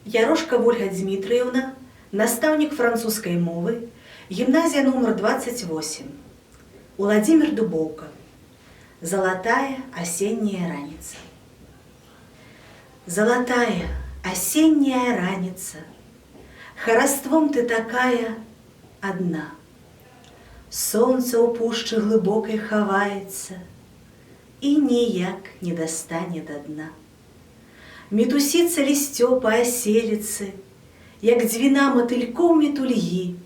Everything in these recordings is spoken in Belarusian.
Ярошка Ольга Дмитриевна, наставник французской мовы, гимназия номер 28. Владимир Дубовка. Золотая осенняя раница. Золотая осенняя раница, хараством ты такая одна. Солнце у пушчы глыбокай хаваецца і ніяк не дастане да дна. Мітусіцца лісцё па аселіцы, як дзвіна матылькоў метульгі,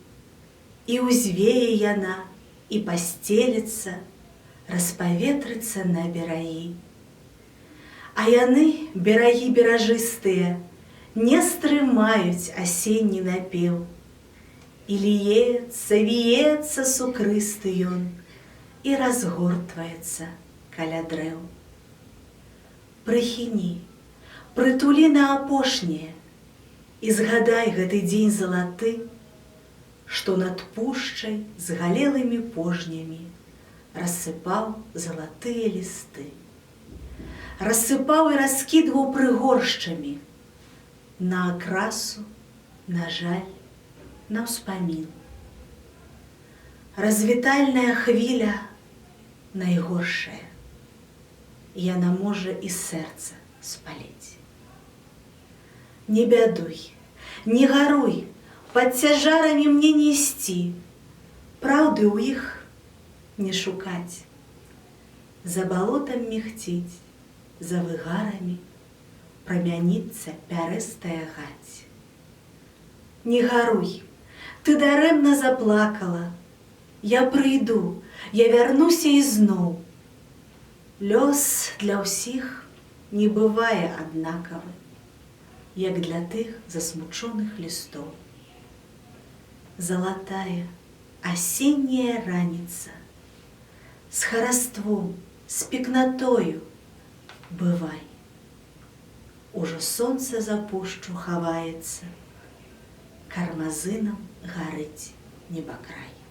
і ўзвее яна, і пасцеліцца, распаветрыцца на берагі. А яны, берагі беражыстыя, не стрымаюць асенні напеў. І ліецца, віецца сукрысты ён, і разгортваецца каля дрэў. Прыхіні, прытулі на апошняе, і згадай гэты дзень залаты, што над пушчай з галелымі пожнямі рассыпаў залатыя лісты. Рассыпаў і раскідваў прыгоршчамі на акрасу, на жаль, на ўспамін. Развітальная хвіля найгоршая, яна можа і сэрца спаліць. Не бядуй, не гаруй, пад цяжарамі мне не ісці, праўды ў іх не шукаць. За балотам мігціць, за выгарамі прамяніцца пярэстая гаць. Не гаруй, ты дарэмна заплакала, я прыйду, я вярнуся ізноў. Лёс для ўсіх не бывае аднакавы, як для тых засмучоных лістоў. Залатая осенняя раніца, з хараством, з пекнатою бывай. Ужо сонца за пушчу хаваецца, кармазынам гарыць небакрай.